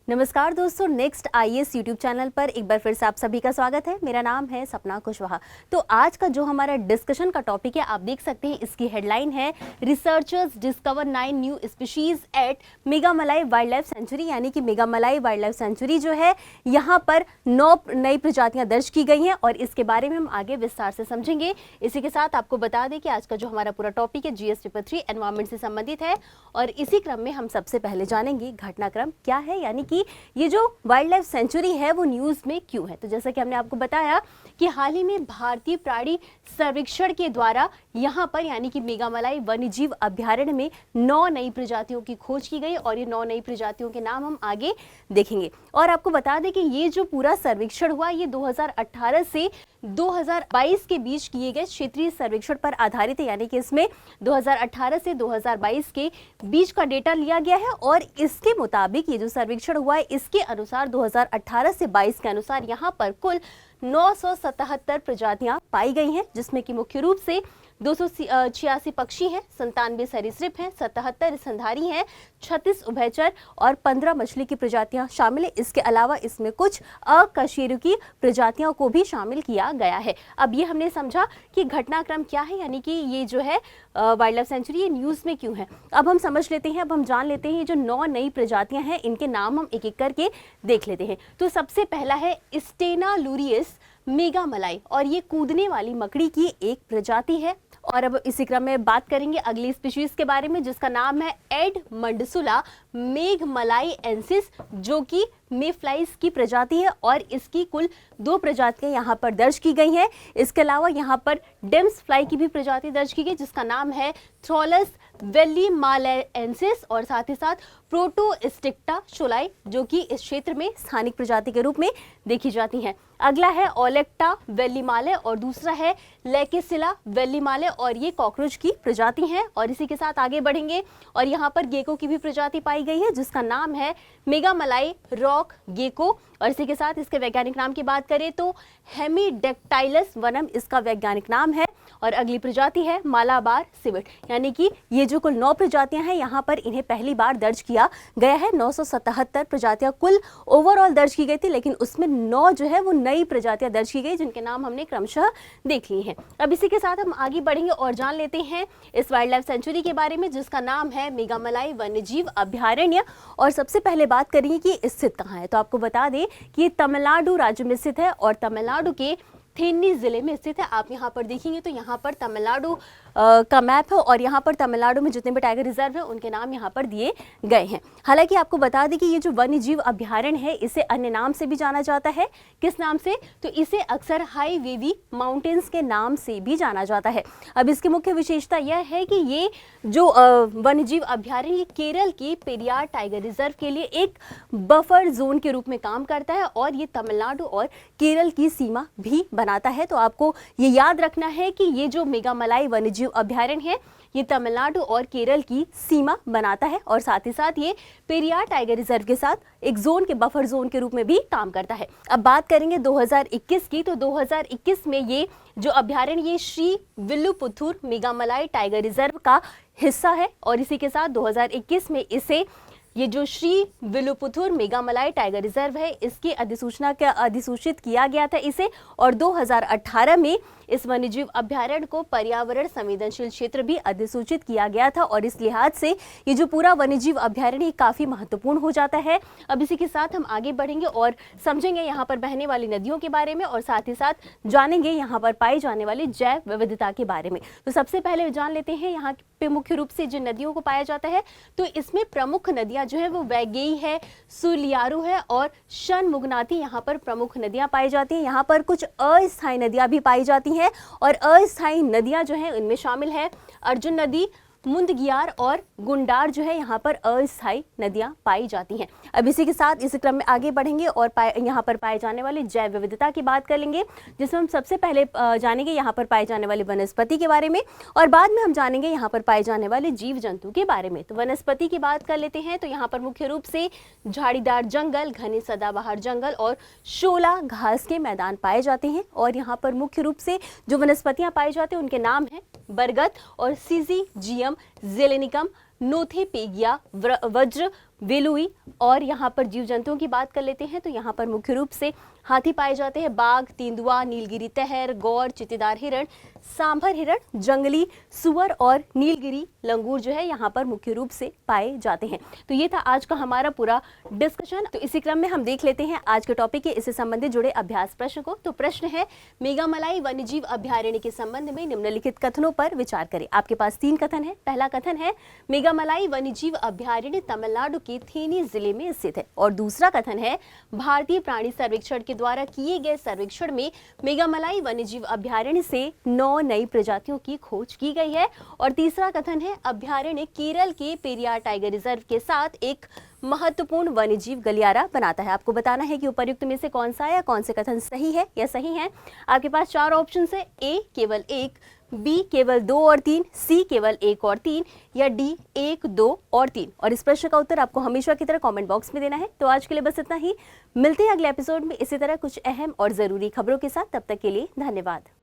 नमस्कार दोस्तों, next IAS YouTube channel पर एक बार फिर से आप सभी का स्वागत है। मेरा नाम है सपना कुशवाहा। तो आज का जो हमारा डिस्कशन का टॉपिक है, आप देख सकते हैं इसकी हेडलाइन है researchers discover 9 new species at Meghamalai wild life sanctuary. यानी कि मेघामलाई वाइल्ड लाइफ सेंचुरी जो है, यहाँ पर 9 नई प्रजातियां दर्ज की गई हैं और इसके बारे में हम आगे विस्तार से समझेंगे। इसी के साथ आपको बता दें कि आज का जो हमारा पूरा टॉपिक है जीएस पेपर 3 एनवायरमेंट से संबंधित है और इसी क्रम में हम सबसे पहले जानेंगे घटनाक्रम क्या है, यानी कि ये जो वाइल्ड लाइफ सेंचुरी है वो न्यूज़ में क्यों है। तो जैसा कि हमने आपको बताया कि हाल ही में भारतीय प्राणी सर्वेक्षण के द्वारा यहाँ पर यानी कि मेघामलाई वन्यजीव अभ्यारण्य में 9 नई प्रजातियों की खोज की गई और ये 9 नई प्रजातियों के नाम हम आगे देखेंगे। और आपको बता दें कि ये जो पूरा सर्वेक्षण हुआ ये 2018 से 2022 के बीच किए गए क्षेत्रीय सर्वेक्षण पर आधारित है। यानी कि इसमें 2018 से 2022 के बीच का डेटा लिया गया है और इसके मुताबिक ये जो सर्वेक्षण हुआ है इसके अनुसार 2018 से 22 के अनुसार यहाँ पर कुल 977 प्रजातियां पाई गई हैं, जिसमें कि मुख्य रूप से 286 पक्षी हैं, 97 सरीसृप हैं, 77 स्तनधारी हैं, 36 उभयचर और 15 मछली की प्रजातियां शामिल है। इसके अलावा इसमें कुछ अकशेरुकी प्रजातियों को भी शामिल किया गया है। अब ये हमने समझा कि घटनाक्रम क्या है, यानी कि ये जो है वाइल्ड लाइफ सेंचुरी ये न्यूज़ में क्यों है। अब हम समझ लेते हैं, अब हम जान लेते हैं ये जो 9 नई प्रजातियां हैं इनके नाम हम एक एक करके देख लेते हैं। तो सबसे पहला है स्टेना लूरियस मेघामलाई और ये कूदने वाली मकड़ी की एक प्रजाति है। और अब इसी क्रम में बात करेंगे अगली स्पीशीज के बारे में जिसका नाम है एड मंडसुला मेघमलाई एंसिस, जो कि मेफ्लाइज की प्रजाति है और इसकी कुल 2 प्रजातियां यहाँ पर दर्ज की गई हैं। इसके अलावा यहाँ पर डेम्स फ्लाई की भी प्रजाति दर्ज की गई जिसका नाम है थ्रोलस वेलिमालेंसिस और साथ ही साथ प्रोटोस्टिक्टा शोलाई, जो कि इस क्षेत्र में स्थानिक प्रजाति के रूप में देखी जाती हैं। अगला है ओलेक्टा वेलिमाले और दूसरा है लेकेसिला वेलिमाले और ये कॉकरोच की प्रजाति हैं। और इसी के साथ आगे बढ़ेंगे और यहाँ पर गेको की भी प्रजाति पाई गई है जिसका नाम है मेघामलाई रॉक गेको और इसी के साथ इसके वैज्ञानिक नाम की बात करें तो हेमीडेक्टाइलस वनम इसका वैज्ञानिक नाम है। और अगली प्रजाति है मालाबार सिविट, यानी कि ये जो कुल 9 प्रजातियां हैं यहाँ पर इन्हें पहली बार दर्ज किया गया है। 977 प्रजातियां कुल ओवरऑल दर्ज की गई थी, लेकिन उसमें 9 जो है वो नई प्रजातियां दर्ज की गई जिनके नाम हमने क्रमशः देख लिए हैं। अब इसी के साथ हम आगे बढ़ेंगे और जान लेते हैं इस वाइल्ड लाइफ सेंचुरी के बारे में जिसका नाम है मेघामलाई वन्यजीव अभ्यारण्य। और सबसे पहले बात करेंगे कि स्थित कहाँ है। तो आपको बता दें कि ये तमिलनाडु राज्य में स्थित है और तमिलनाडु के थेनी जिले में स्थित है। आप यहाँ पर देखेंगे तो यहाँ पर तमिलनाडु का मैप है और यहाँ पर तमिलनाडु में जितने भी टाइगर रिजर्व है उनके नाम यहाँ पर दिए गए हैं। हालांकि आपको बता दें कि ये जो वन्यजीव अभ्यारण्य है इसे अन्य नाम से भी जाना जाता है। किस नाम से? तो इसे अक्सर हाई वेवी माउंटेन्स के नाम से भी जाना जाता है। अब इसकी मुख्य विशेषता यह है कि ये जो वन्यजीव अभ्यारण्य केरल के पेरियार टाइगर रिजर्व के लिए एक बफर जोन के रूप में काम करता है और ये तमिलनाडु और केरल की सीमा भी बनाता है। तो आपको ये याद रखना है कि ये जो मेघामलाई वन्यजीव अभ्यारण्य है ये तमिलनाडु और केरल की सीमा बनाता है और साथ ही साथ ये पेरियार टाइगर रिजर्व के साथ एक जोन के बफर जोन के रूप में भी काम करता है। अब बात करेंगे 2021 की, तो 2021 में ये जो अभ्यारण्य ये श्री विल्लुपुथुर मेघामलाई टाइगर रिजर्व का हिस्सा है और इसी के साथ 2021 में इसे ये जो श्री विल्लुपुथुर मेघामलाई टाइगर रिजर्व है इसकी अधिसूचना का अधिसूचित किया गया था इसे और 2018 में इस वन्यजीव अभ्यारण्य को पर्यावरण संवेदनशील क्षेत्र भी अधिसूचित किया गया था और इस लिहाज से ये जो पूरा वन्यजीव अभ्यारण्य काफ़ी महत्वपूर्ण हो जाता है। अब इसी के साथ हम आगे बढ़ेंगे और समझेंगे यहाँ पर बहने वाली नदियों के बारे में और साथ ही साथ जानेंगे यहाँ पर पाई जाने वाली जैव विविधता के बारे में। तो सबसे पहले जान लेते हैं यहाँ पे मुख्य रूप से जिन नदियों को पाया जाता है तो इसमें प्रमुख नदियाँ जो है वो वैगेई है, सुलियारू है और शनमुगनाथी यहाँ पर प्रमुख नदियाँ पाई जाती हैं। यहाँ पर कुछ अस्थायी नदियाँ भी पाई जाती हैं और अस्थायी नदियां जो हैं इनमें शामिल है अर्जुन नदी, मुंदगियार और गुंडार जो है यहाँ पर अस्थायी नदियां पाई जाती हैं। अब इसी के साथ इस क्रम में आगे बढ़ेंगे और यहाँ पर पाए जाने वाली जैव विविधता की बात कर लेंगे जिसमें हम सबसे पहले जानेंगे यहाँ पर पाए जाने वाली वनस्पति के बारे में और बाद में हम जानेंगे यहाँ पर पाए जाने वाले जीव जंतु के बारे में। तो वनस्पति की बात कर लेते हैं तो यहाँ पर मुख्य रूप से झाड़ीदार जंगल, घने सदाबहार जंगल और शोला घास के मैदान पाए जाते हैं और यहाँ पर मुख्य रूप से जो वनस्पतियाँ पाई जाती हैं उनके नाम हैं बरगद और सीजीजियम जेलेनिकम, नोथेपेगिया, वज्र, वेलुई। और यहाँ पर जीव जंतुओं की बात कर लेते हैं तो यहाँ पर मुख्य रूप से हाथी पाए जाते हैं, बाघ, तेंदुआ, नीलगिरी तहर, गौर, चित्तीदार हिरण, सांभर हिरण, जंगली सुअर और नीलगिरी लंगूर जो है यहाँ पर मुख्य रूप से पाए जाते हैं। तो ये था आज का हमारा पूरा डिस्कशन। तो इसी क्रम में हम देख लेते हैं आज के टॉपिक के इससे संबंधित जुड़े अभ्यास प्रश्न को। तो प्रश्न है, मेघामलाई वन्यजीव अभ्यारण्य के संबंध में निम्नलिखित कथनों पर विचार करें। आपके पास 3 कथन है। पहला कथन है, मेघामलाई वन्यजीव अभ्यारण्य तमिलनाडु के थेनी जिले में स्थित है। और दूसरा कथन है, भारतीय प्राणी सर्वेक्षण के द्वारा किए गए सर्वेक्षण में मेघामलाई वन्यजीव अभ्यारण्य से 9 नई प्रजातियों की खोज की गई है। और तीसरा कथन है, अभ्यारण्य केरल के पेरियार टाइगर रिजर्व के साथ एक महत्वपूर्ण वन्यजीव गलियारा बनाता है। आपको बताना है कि उपर्युक्त में से कौन सा है या कौन से कथन सही है या सही है। आपके पास 4 ऑप्शन है, ए केवल 1, बी केवल 2 और 3, सी केवल 1 और 3 या डी 1, 2 और 3। और इस प्रश्न का उत्तर आपको हमेशा की तरह कमेंट बॉक्स में देना है। तो आज के लिए बस इतना ही। मिलते हैं अगले एपिसोड में इसी तरह कुछ अहम और जरूरी खबरों के साथ। तब तक के लिए धन्यवाद।